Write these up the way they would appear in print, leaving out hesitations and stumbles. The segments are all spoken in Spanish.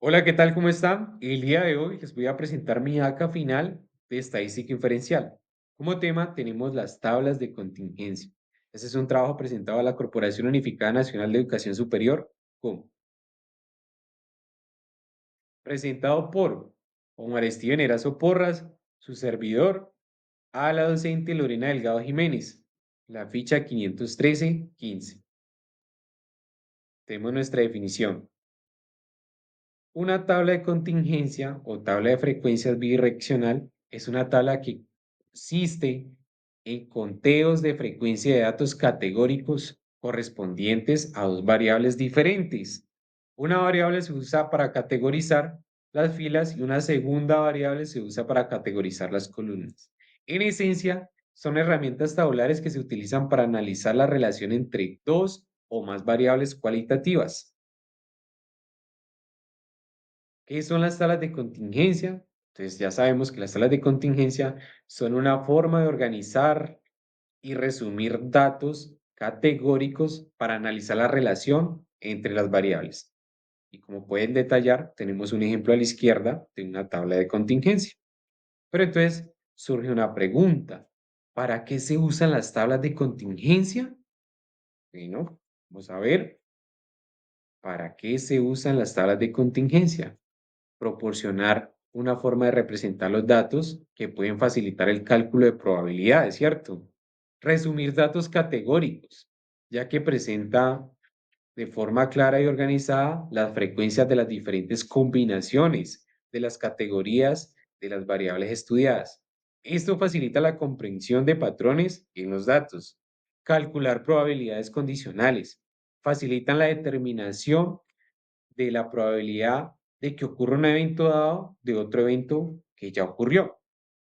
Hola, ¿qué tal? ¿Cómo están? El día de hoy les voy a presentar mi acta final de estadística inferencial. Como tema tenemos las tablas de contingencia. Este es un trabajo presentado a la Corporación Unificada Nacional de Educación Superior, como presentado por Omar Steven Erazo Porras, su servidor, a la docente Lorena Delgado Jiménez, la ficha 513-15. Tenemos nuestra definición. Una tabla de contingencia o tabla de frecuencias bidireccional es una tabla que consiste en conteos de frecuencia de datos categóricos correspondientes a dos variables diferentes. Una variable se usa para categorizar las filas y una segunda variable se usa para categorizar las columnas. En esencia, son herramientas tabulares que se utilizan para analizar la relación entre dos o más variables cualitativas. ¿Qué son las salas de contingencia? Entonces ya sabemos que las salas de contingencia son una forma de organizar y resumir datos categóricos para analizar la relación entre las variables. Y como pueden detallar, tenemos un ejemplo a la izquierda de una tabla de contingencia. Pero entonces surge una pregunta. ¿Para qué se usan las tablas de contingencia? Bueno, vamos a ver. ¿Para qué se usan las tablas de contingencia? Proporcionar una forma de representar los datos que pueden facilitar el cálculo de probabilidades, ¿cierto? Resumir datos categóricos, ya que presenta de forma clara y organizada las frecuencias de las diferentes combinaciones de las categorías de las variables estudiadas. Esto facilita la comprensión de patrones en los datos. Calcular probabilidades condicionales. Facilitan la determinación de la probabilidad de que ocurra un evento dado de otro evento que ya ocurrió.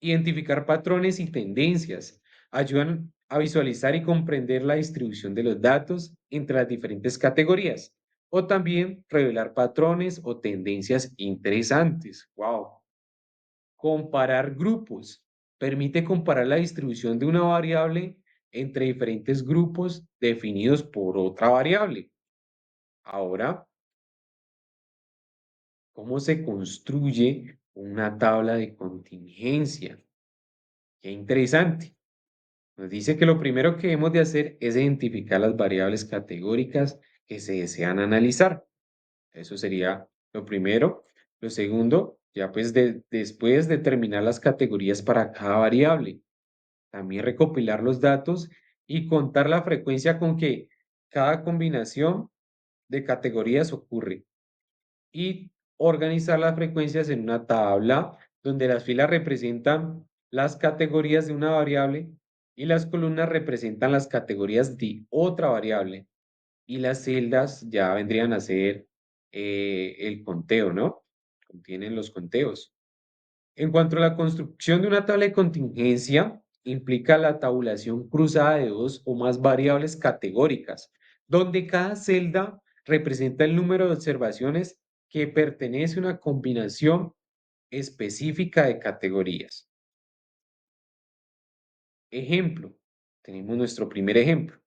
Identificar patrones y tendencias ayudan a visualizar y comprender la distribución de los datos entre las diferentes categorías o también revelar patrones o tendencias interesantes. ¡Wow! Comparar grupos. Permite comparar la distribución de una variable entre diferentes grupos definidos por otra variable. Ahora, ¿cómo se construye una tabla de contingencia? Qué interesante. Nos dice que lo primero que debemos de hacer es identificar las variables categóricas que se desean analizar. Eso sería lo primero. Lo segundo, ya pues después determinar las categorías para cada variable. También recopilar los datos y contar la frecuencia con que cada combinación de categorías ocurre y organizar las frecuencias en una tabla donde las filas representan las categorías de una variable y las columnas representan las categorías de otra variable y las celdas ya vendrían a ser el conteo, ¿no? Contienen los conteos. En cuanto a la construcción de una tabla de contingencia, implica la tabulación cruzada de dos o más variables categóricas, donde cada celda representa el número de observaciones que pertenece a una combinación específica de categorías. Ejemplo, tenemos nuestro primer ejemplo.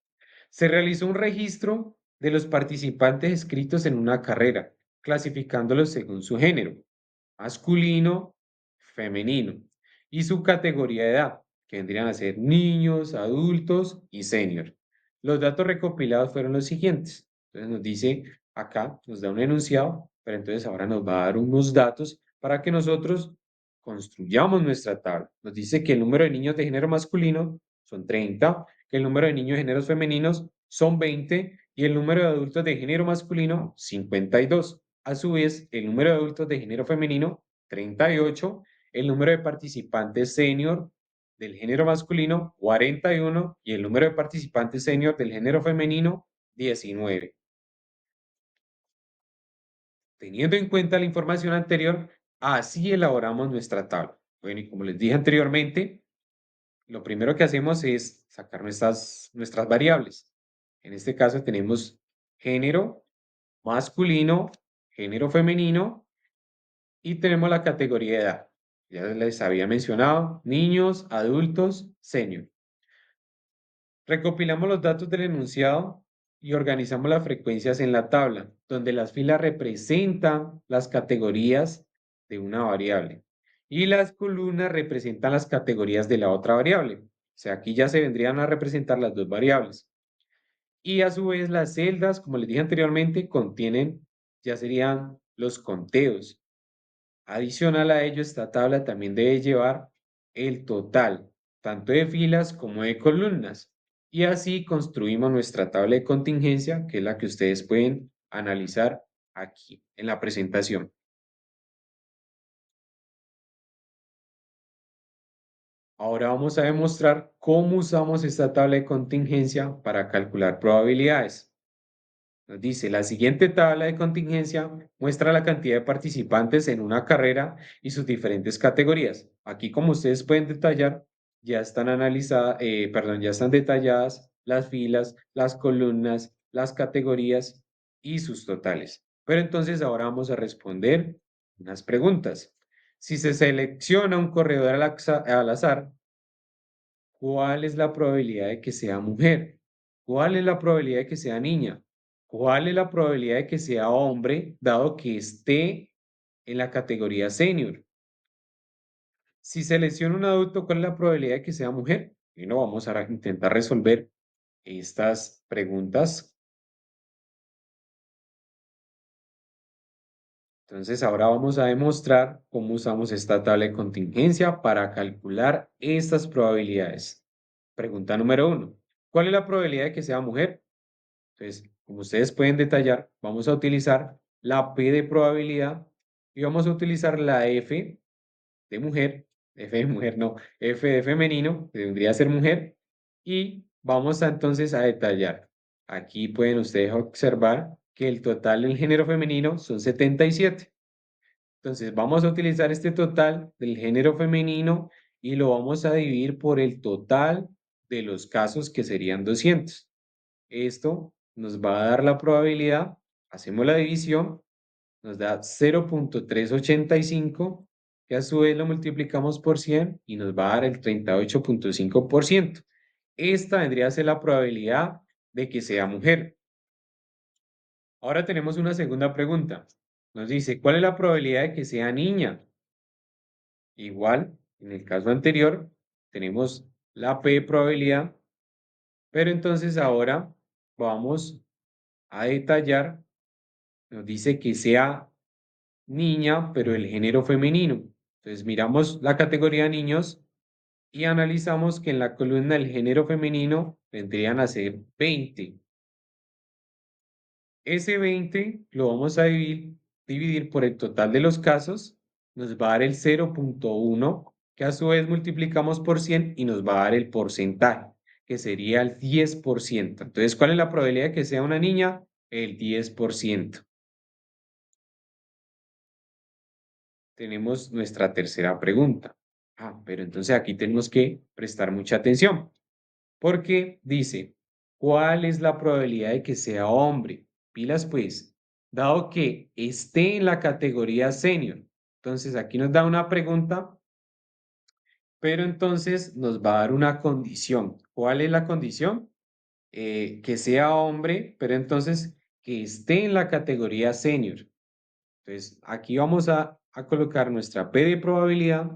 Se realizó un registro de los participantes inscritos en una carrera, clasificándolos según su género, masculino, femenino, y su categoría de edad, que vendrían a ser niños, adultos y senior. Los datos recopilados fueron los siguientes. Entonces nos dice acá, nos da un enunciado, pero entonces ahora nos va a dar unos datos para que nosotros construyamos nuestra tabla. Nos dice que el número de niños de género masculino son 30, que el número de niños de géneros femeninos son 20 y el número de adultos de género masculino 52. A su vez, el número de adultos de género femenino 38, el número de participantes senior del género masculino 41 y el número de participantes senior del género femenino 19. Teniendo en cuenta la información anterior, así elaboramos nuestra tabla. Bueno, y como les dije anteriormente, lo primero que hacemos es sacar nuestras variables. En este caso tenemos género masculino, género femenino y tenemos la categoría de edad. Ya les había mencionado, niños, adultos, senior. Recopilamos los datos del enunciado y organizamos las frecuencias en la tabla, donde las filas representan las categorías de una variable y las columnas representan las categorías de la otra variable. O sea, aquí ya se vendrían a representar las dos variables. Y a su vez las celdas, como les dije anteriormente, contienen, ya serían los conteos. Adicional a ello, esta tabla también debe llevar el total, tanto de filas como de columnas. Y así construimos nuestra tabla de contingencia, que es la que ustedes pueden analizar aquí en la presentación. Ahora vamos a demostrar cómo usamos esta tabla de contingencia para calcular probabilidades. Nos dice, la siguiente tabla de contingencia muestra la cantidad de participantes en una carrera y sus diferentes categorías. Aquí, como ustedes pueden detallar, ya están analizadas, perdón, ya están detalladas las filas, las columnas, las categorías y sus totales. Pero entonces ahora vamos a responder unas preguntas. Si se selecciona un corredor al azar, ¿cuál es la probabilidad de que sea mujer? ¿Cuál es la probabilidad de que sea niña? ¿Cuál es la probabilidad de que sea hombre, dado que esté en la categoría senior? Si selecciono un adulto, ¿cuál es la probabilidad de que sea mujer? Y no vamos a intentar resolver estas preguntas. Entonces, ahora vamos a demostrar cómo usamos esta tabla de contingencia para calcular estas probabilidades. Pregunta número uno. ¿Cuál es la probabilidad de que sea mujer? Entonces, como ustedes pueden detallar, vamos a utilizar la P de probabilidad y vamos a utilizar la F de mujer, F de mujer no, F de femenino, que vendría a ser mujer, y vamos a entonces a detallar. Aquí pueden ustedes observar que el total del género femenino son 77. Entonces, vamos a utilizar este total del género femenino y lo vamos a dividir por el total de los casos, que serían 200. Esto nos va a dar la probabilidad, hacemos la división, nos da 0,385, que a su vez lo multiplicamos por 100 y nos va a dar el 38,5%. Esta vendría a ser la probabilidad de que sea mujer. Ahora tenemos una segunda pregunta. Nos dice, ¿cuál es la probabilidad de que sea niña? Igual, en el caso anterior, tenemos la P de probabilidad, pero entonces ahora vamos a detallar. Nos dice que sea niña, pero el género femenino. Entonces miramos la categoría niños y analizamos que en la columna del género femenino vendrían a ser 20. Ese 20 lo vamos a dividir por el total de los casos, nos va a dar el 0,1, que a su vez multiplicamos por 100 y nos va a dar el porcentaje, que sería el 10%. Entonces, ¿cuál es la probabilidad de que sea una niña? El 10%. Tenemos nuestra tercera pregunta. Pero entonces aquí tenemos que prestar mucha atención, porque dice, ¿cuál es la probabilidad de que sea hombre? Pilas pues, dado que esté en la categoría senior. Entonces aquí nos da una pregunta, pero entonces nos va a dar una condición. ¿Cuál es la condición? Que sea hombre, pero entonces que esté en la categoría senior. Entonces aquí vamos a colocar nuestra P de probabilidad.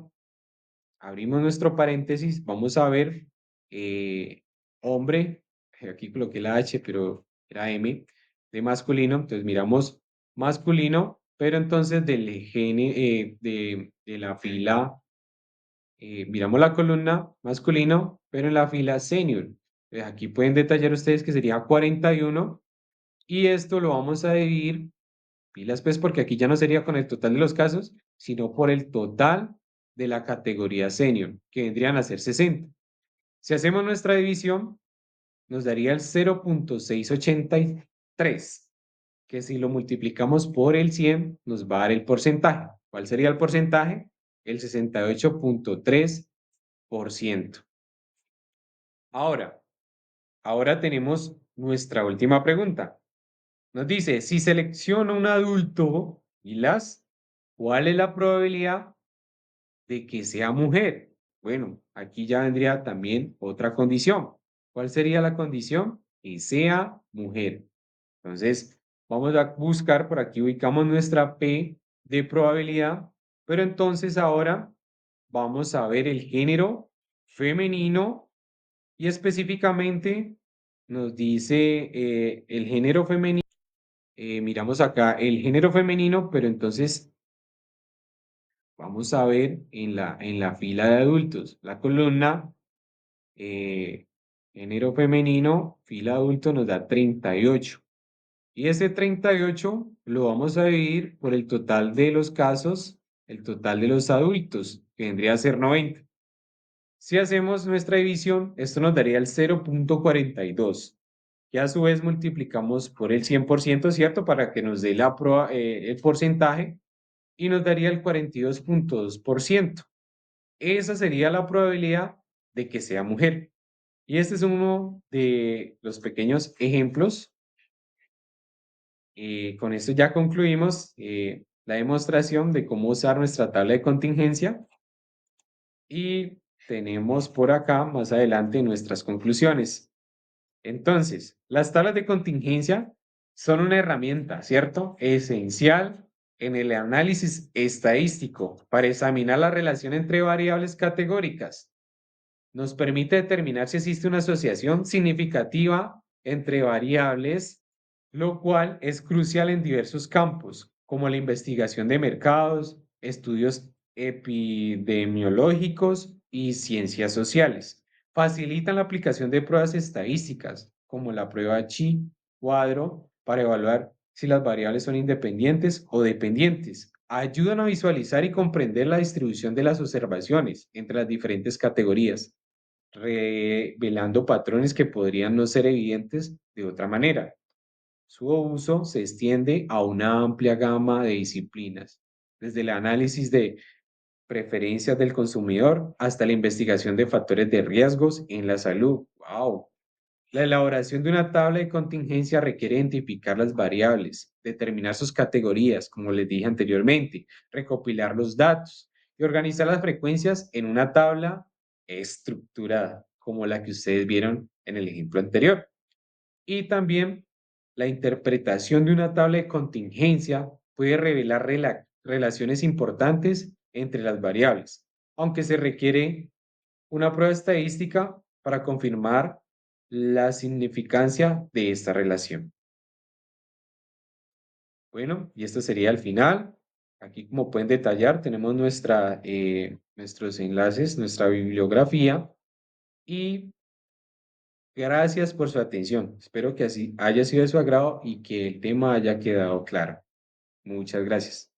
Abrimos nuestro paréntesis, vamos a ver hombre, aquí coloqué la H, pero era M, de masculino, entonces miramos masculino, pero entonces de la fila, miramos la columna masculino, pero en la fila senior. Entonces, aquí pueden detallar ustedes que sería 41 y esto lo vamos a dividir, pilas pues porque aquí ya no sería con el total de los casos, sino por el total de la categoría senior, que vendrían a ser 60. Si hacemos nuestra división, nos daría el 0,683, que si lo multiplicamos por el 100, nos va a dar el porcentaje. ¿Cuál sería el porcentaje? El 68,3%. Ahora, ahora tenemos nuestra última pregunta. Nos dice, si selecciono un adulto, ¿cuál es la probabilidad de que sea mujer? Bueno, aquí ya vendría también otra condición. ¿Cuál sería la condición? que sea mujer. Entonces, vamos a buscar, por aquí ubicamos nuestra P de probabilidad, pero entonces ahora vamos a ver el género femenino y específicamente nos dice el género femenino. Miramos acá el género femenino, pero entonces vamos a ver en la fila de adultos, la columna eh, género femenino, fila adulto nos da 38. Y ese 38 lo vamos a dividir por el total de los casos, el total de los adultos, que vendría a ser 90. Si hacemos nuestra división, esto nos daría el 0,42, que a su vez multiplicamos por el 100%, ¿cierto? Para que nos dé el porcentaje y nos daría el 42,2%. Esa sería la probabilidad de que sea mujer. Y este es uno de los pequeños ejemplos. Con esto ya concluimos la demostración de cómo usar nuestra tabla de contingencia y tenemos por acá más adelante nuestras conclusiones. Entonces, las tablas de contingencia son una herramienta, ¿cierto? Esencial en el análisis estadístico para examinar la relación entre variables categóricas. Nos permite determinar si existe una asociación significativa entre variables, lo cual es crucial en diversos campos, como la investigación de mercados, estudios epidemiológicos y ciencias sociales. Facilitan la aplicación de pruebas estadísticas, como la prueba Chi-cuadro, para evaluar si las variables son independientes o dependientes. Ayudan a visualizar y comprender la distribución de las observaciones entre las diferentes categorías, revelando patrones que podrían no ser evidentes de otra manera. Su uso se extiende a una amplia gama de disciplinas, desde el análisis de preferencias del consumidor hasta la investigación de factores de riesgos en la salud. ¡Wow! La elaboración de una tabla de contingencia requiere identificar las variables, determinar sus categorías, como les dije anteriormente, recopilar los datos y organizar las frecuencias en una tabla estructurada, como la que ustedes vieron en el ejemplo anterior. Y también la interpretación de una tabla de contingencia puede revelar relaciones importantes entre las variables, aunque se requiere una prueba estadística para confirmar la significancia de esta relación. Bueno, y esto sería el final. Aquí, como pueden detallar, tenemos nuestros enlaces, nuestra bibliografía y gracias por su atención. Espero que así haya sido de su agrado y que el tema haya quedado claro. Muchas gracias.